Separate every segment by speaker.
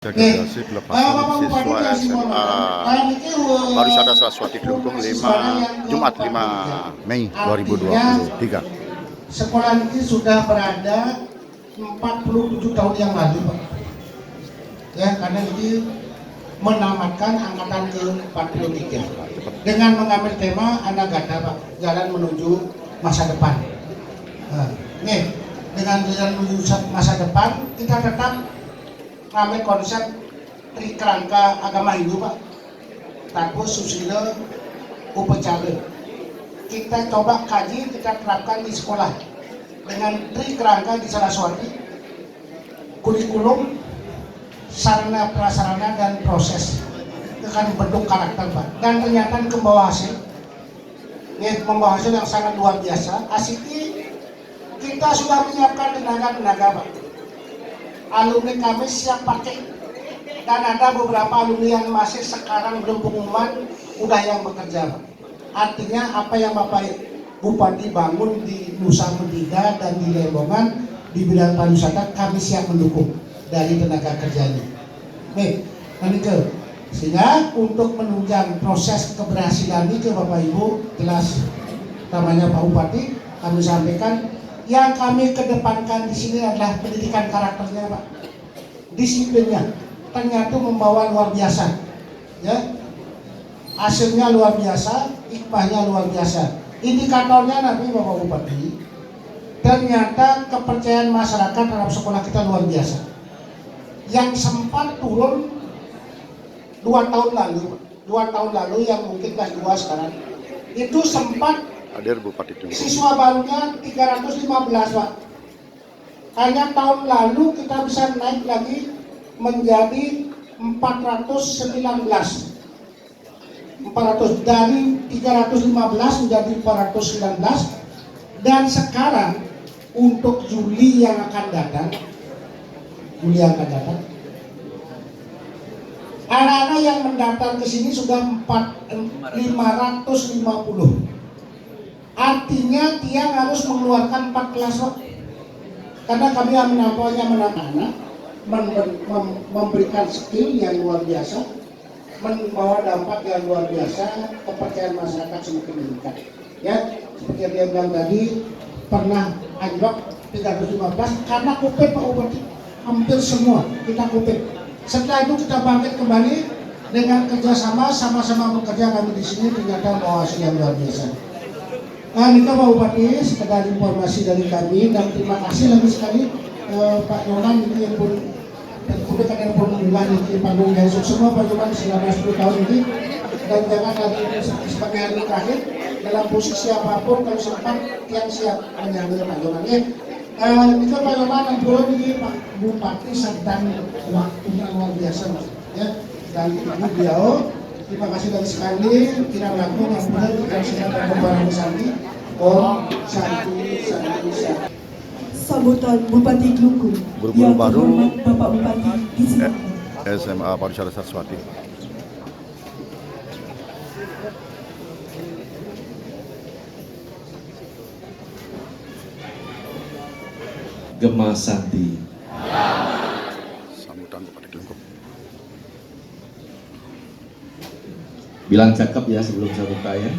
Speaker 1: Rekomendasi pelepasan siswa SMA Pariwisata Saraswati Kelungkung Jumat 5 Mei 2023.
Speaker 2: Sekolah ini sudah berada 47 tahun yang lalu, Pak. Ya, karena ini menamatkan angkatan ke-43 dengan mengambil tema Anagata, Pak, jalan menuju masa depan. Nih, dengan jalan menuju masa depan kita tetap kami konsep Trikerangka Agama Hindu, Pak. Tanpa susila upacara. Kita coba kaji, kita terapkan di sekolah dengan Trikerangka di Saraswati, kurikulum, sarana prasarana dan proses akan bentuk karakter, Pak. Dan ternyata membawa hasil. Ini membawa hasil yang sangat luar biasa. Asiki kita sudah menyiapkan tenaga-tenaga, Pak. Alumni kami siap pakai, dan ada beberapa alumni yang masih sekarang belum pengumuman udah yang bekerja, Pak. Artinya apa yang Bapak Bupati bangun di Nusa Penida dan di Lembongan di bidang pariwisata kami siap mendukung dari tenaga kerjanya. Nih, nanti ke sehingga untuk menunjang proses keberhasilan ini ke Bapak Ibu jelas namanya Pak Bupati kami sampaikan. Yang kami kedepankan di sini adalah pendidikan karakternya, Pak. Disiplinnya ternyata membawa luar biasa, ya. Hasilnya luar biasa, hikmahnya luar biasa. Indikatornya nanti Bapak Bupati, ternyata kepercayaan masyarakat terhadap sekolah kita luar biasa. Yang sempat turun 2 tahun lalu yang mungkin kelas 2 sekarang, itu sempat
Speaker 1: Hadir Bupati Kelungkung.
Speaker 2: siswa barunya 315, Pak. Hanya tahun lalu kita bisa naik lagi menjadi 419. 400 dari 315 menjadi 419, dan sekarang untuk Juli yang akan datang, anak-anak yang mendaftar ke sini sudah 550. Artinya dia harus mengeluarkan 4 kelas, Pak. Karena kami yang menampaknya anak-anak memberikan skill yang luar biasa, membawa dampak yang luar biasa, kepercayaan masyarakat semakin meningkat. Ya, seperti yang dia bilang tadi, pernah anjlok 315 karena COVID, Pak Bupati. Hampir semua kita COVID. Setelah itu kita bangkit kembali dengan kerjasama, sama-sama bekerja kami di sini, ternyata membawa hasil yang luar biasa. Ini Pak Bupati, sekedar informasi dari kami, dan terima kasih lagi sekali Pak Nyoman ini yang pun yang pun bilang di panggung yang semua Pak Nyoman selama 10 tahun ini, dan jangan lagi sebagai hari terakhir dalam posisi apapun kalau sempat yang siap menyambut Pak Nyoman. Ini Pak Nyoman yang pun ini Pak Bupati sedang waktunya luar biasa, Mas. Ya, dan Ibu beliau. Terima kasih dari sekali, kira laku yang benar dan sedang berbarang Santi. Om Santi.
Speaker 3: Sambutan Bupati Kelungkung.
Speaker 1: Guru-guru baru
Speaker 3: Bapak Bupati disilakan.
Speaker 1: SMA Pariwisata Saraswati.
Speaker 4: Gema Santi.
Speaker 1: Sambutan Bupati Kelungkung.
Speaker 4: Bilang cakep ya sebelum saya buka ya.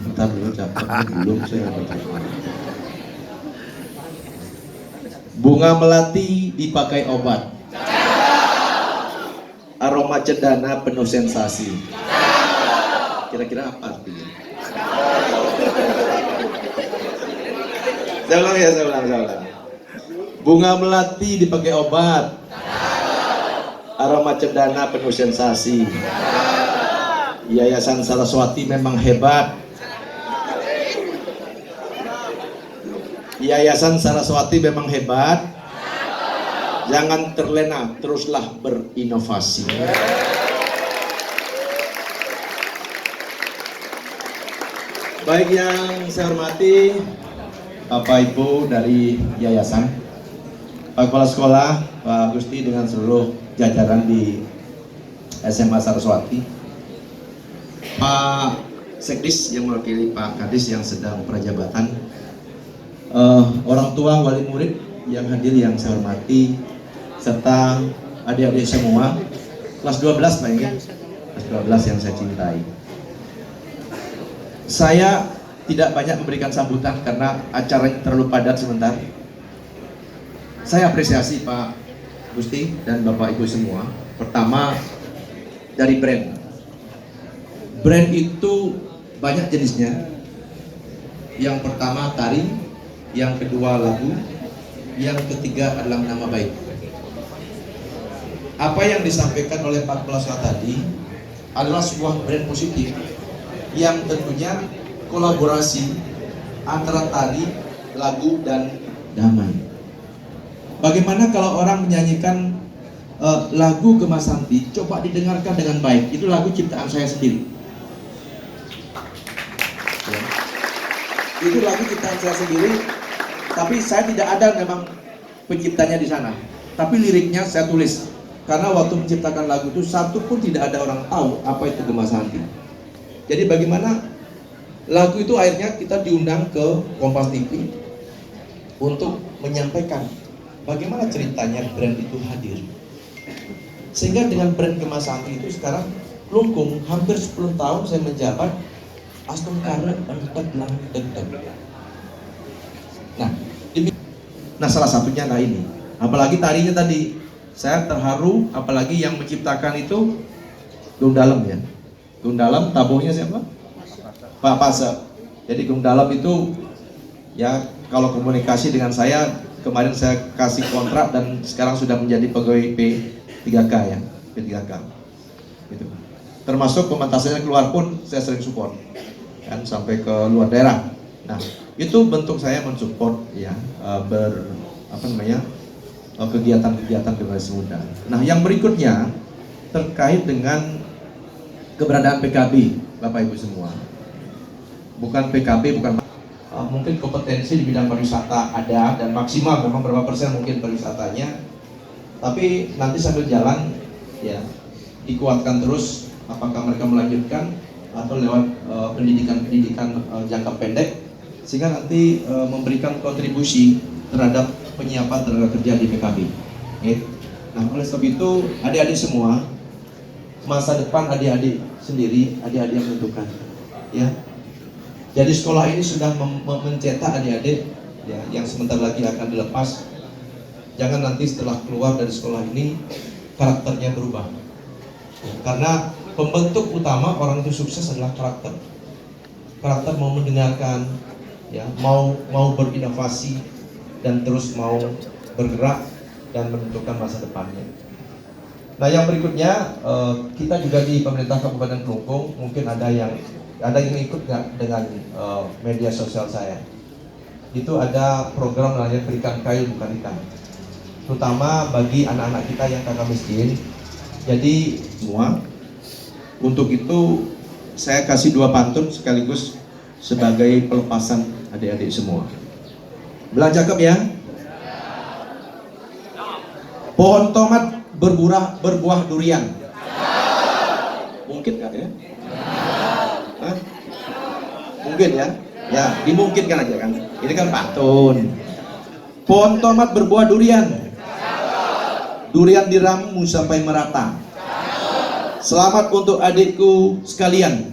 Speaker 4: Bentar dulu cakep, belum saya buka. Bunga melati dipakai obat. Aroma cendana penuh sensasi. Kira-kira apa artinya? Saya ulang. Bunga melati dipakai obat. Aroma cendana penuh sensasi. Yayasan Saraswati memang hebat. Yayasan Saraswati memang hebat. Jangan terlena, teruslah berinovasi. Baik yang saya hormati Bapak Ibu dari yayasan, Pak Kepala Sekolah, Pak Gusti dengan seluruh jajaran di SMA Saraswati, Pak Sekdis yang mewakili Pak Kadis yang sedang prajabatan, orang tua wali murid yang hadir yang saya hormati, serta adik-adik semua kelas 12 Pak ya, kelas 12 yang saya cintai. Saya tidak banyak memberikan sambutan karena acaranya terlalu padat sebentar. Saya apresiasi Pak Gusti dan Bapak Ibu semua. Pertama dari brand. Brand itu banyak jenisnya. Yang pertama tari, yang kedua lagu, yang ketiga adalah nama baik. Apa yang disampaikan oleh Pak Kepala tadi adalah sebuah brand positif yang tentunya kolaborasi antara tari, lagu, dan damai. Bagaimana kalau orang menyanyikan lagu Gemasanti, coba didengarkan dengan baik. Itu lagu ciptaan saya sendiri. Ya. Itu lagu ciptaan saya sendiri, tapi saya tidak ada memang penciptanya di sana. Tapi liriknya saya tulis. Karena waktu menciptakan lagu itu satu pun tidak ada orang tahu apa itu Gemasanti. Jadi bagaimana lagu itu akhirnya kita diundang ke Kompas TV untuk menyampaikan bagaimana ceritanya brand itu hadir. Sehingga dengan brand Gemasanti itu sekarang melungkung hampir 10 tahun saya menjabat Aston karena belang deg-deg. Nah, salah satunya nah ini. Apalagi tarinya tadi. Saya terharu, apalagi yang menciptakan itu Gung Dalem ya. Gung Dalem, tabuhnya siapa? Pak Pase. Jadi Gung Dalem itu ya kalau komunikasi dengan saya, kemarin saya kasih kontrak dan sekarang sudah menjadi pegawai P3K ya, P3K. Gitu. Termasuk pementasannya keluar pun saya sering support kan sampai ke luar daerah. Nah, itu bentuk saya mensupport ya kegiatan-kegiatan generasi muda. Nah, yang berikutnya terkait dengan keberadaan PKB, Bapak Ibu semua. Bukan PKB, bukan mungkin kompetensi di bidang pariwisata ada dan maksimal memang berapa persen mungkin pariwisatanya. Tapi nanti sambil jalan ya dikuatkan terus apakah mereka melanjutkan atau lewat pendidikan jangka pendek sehingga nanti memberikan kontribusi terhadap penyiapan tenaga kerja di PKB. Nah, oleh sebab itu adik-adik semua, masa depan adik-adik sendiri, adik-adik yang menentukan. Ya, jadi sekolah ini sudah mencetak adik-adik ya, yang sebentar lagi akan dilepas. Jangan nanti setelah keluar dari sekolah ini karakternya berubah. Ya, karena pembentuk utama orang itu sukses adalah karakter. Karakter mau mendengarkan, ya, mau berinovasi dan terus mau bergerak dan menentukan masa depannya. Nah, yang berikutnya kita juga di pemerintah Kabupaten Kelungkung mungkin ada yang ikut nggak dengan media sosial saya. Itu ada program namanya Berikan Kail Bukan Ikan, terutama bagi anak-anak kita yang kakak miskin. Jadi semua untuk itu saya kasih 2 pantun sekaligus sebagai pelepasan adik-adik semua. Belah cakep ya. Pohon tomat berbuah durian. Mungkin nggak ya? Hah? Mungkin ya? Ya, dimungkinkan aja kan. Ini kan pantun. Pohon tomat berbuah durian. Durian diramu sampai merata. Selamat untuk adikku sekalian.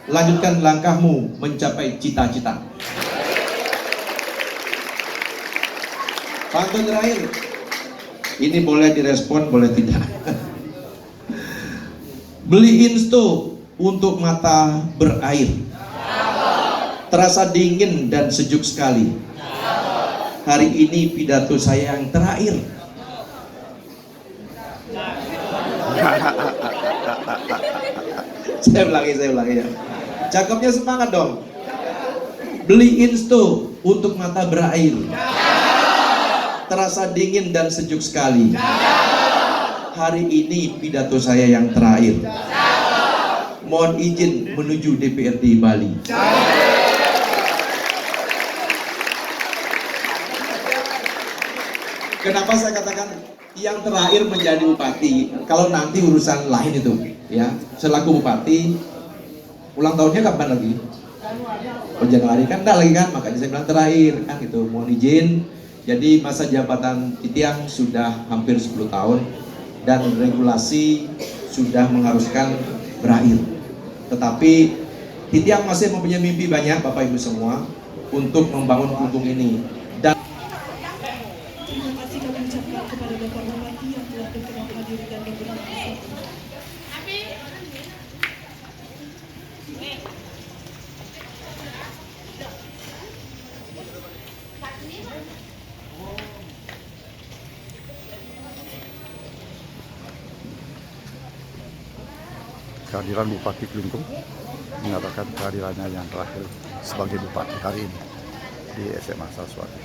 Speaker 4: Lanjutkan langkahmu mencapai cita-cita. Pantun terakhir, ini boleh direspon, boleh tidak. Beli insto untuk mata berair, terasa dingin dan sejuk sekali. Hari ini pidato saya yang terakhir. Saya ulangi ya. Cakepnya semangat dong. Beli insto untuk mata berair, terasa dingin dan sejuk sekali. Hari ini pidato saya yang terakhir. Mohon izin menuju DPRD Bali. Kenapa saya katakan yang terakhir menjadi bupati? Kalau nanti urusan lain itu, ya, selaku bupati, ulang tahunnya kapan lagi? Oh, Januari kan, enggak lagi kan? Makanya saya bilang terakhir kan gitu. Mohon izin Jadi masa jabatan Titiang sudah hampir 10 tahun dan regulasi sudah mengharuskan berakhir. Tetapi Titiang masih mempunyai mimpi banyak Bapak Ibu semua untuk membangun Klungkung ini. Dan
Speaker 3: Terima kasih kami ucapkan kepada Bapak Bupati yang telah berkenan hadir dan memberikan kesempatan.
Speaker 1: Kehadiran Bupati Klungkung mengatakan kehadirannya yang terakhir sebagai Bupati hari ini di SMA Saraswati.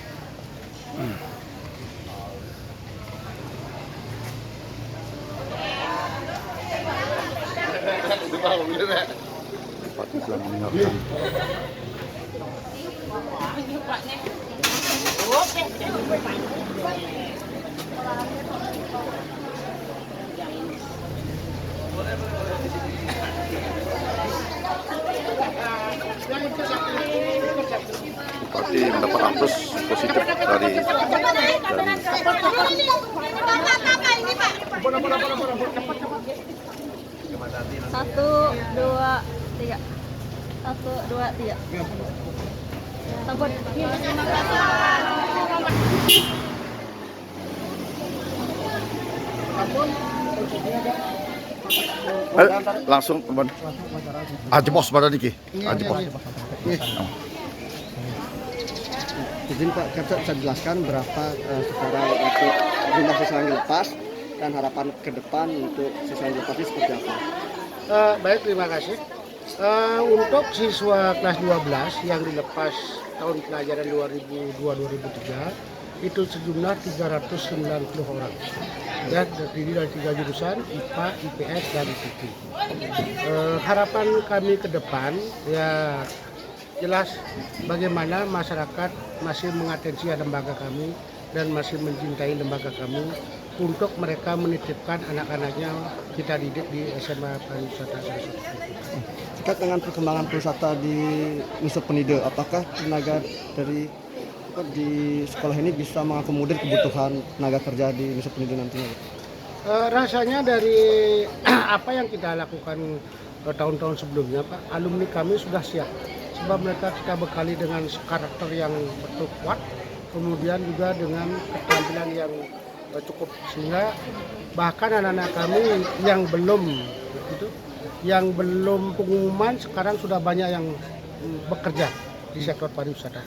Speaker 1: Bupati telah meninggalkan. Bupati mendapat aplaus positif dari
Speaker 5: Satu, dua, tiga. Satu, dua, tiga. Sabun.
Speaker 1: langsung Ajebos pada Niki. Ajebos.
Speaker 6: Izin Pak, saya jelaskan berapa sekarang untuk jumlah siswa yang dilepas dan harapan ke depan untuk siswa yang dilepas ini seperti apa?
Speaker 2: Baik, terima kasih. Untuk siswa kelas 12 yang dilepas tahun pelajaran 2002-2003 itu sejumlah 390 orang. Ya, terdiri dari 3 jurusan, IPA, IPS, dan IPK. Harapan kami ke depan, ya jelas bagaimana masyarakat masih mengatensi lembaga kami dan masih mencintai lembaga kami untuk mereka menitipkan anak-anaknya kita didik di SMA Pariwisata Saraswati.
Speaker 6: Terkait dengan perkembangan pariwisata di Nusa Penida, apakah tenaga dari di sekolah ini bisa mengakomodir kebutuhan tenaga kerja di Nusa Penida nantinya?
Speaker 2: Rasanya dari apa yang kita lakukan tahun-tahun sebelumnya, Pak, alumni kami sudah siap. Sebab mereka kita bekali dengan karakter yang betul kuat, kemudian juga dengan keterampilan yang cukup, sehingga bahkan anak-anak kami yang belum pengumuman sekarang sudah banyak yang bekerja di sektor pariwisata.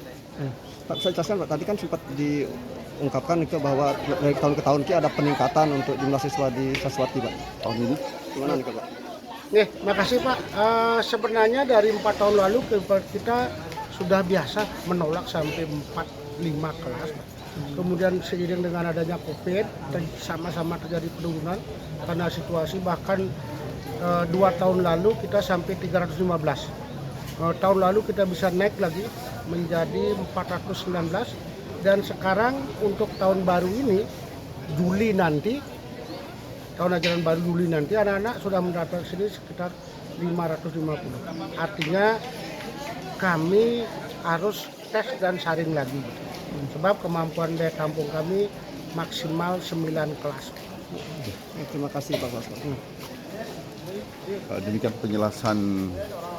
Speaker 6: Pak, saya jelaskan Pak, tadi kan sempat diungkapkan itu bahwa dari tahun ke tahun ada peningkatan untuk jumlah siswa di Saraswati Pak.
Speaker 1: Tahun ini
Speaker 6: Gimana nih Pak?
Speaker 2: Nih, makasih Pak. Sebenarnya dari 4 tahun lalu kita sudah biasa menolak sampai 4-5 kelas, Pak. Kemudian seiring dengan adanya COVID, sama-sama terjadi penurunan karena situasi, bahkan 2 tahun lalu kita sampai 315. Tahun lalu kita bisa naik lagi menjadi 419, dan sekarang untuk tahun baru ini, Juli nanti, tahun ajaran baru Juli nanti, anak-anak sudah mendaftar sini sekitar 550. Artinya kami harus tes dan saring lagi, gitu. Sebab kemampuan daya tampung kami maksimal 9 kelas.
Speaker 6: Terima kasih Pak Fasko.
Speaker 1: demikian penjelasan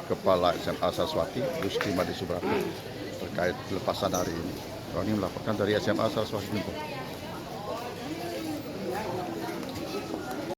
Speaker 1: Kepala SMA Saraswati Rusti Madi Subrata terkait pelepasan hari ini. Kami melaporkan dari SMA Saraswati Klungkung.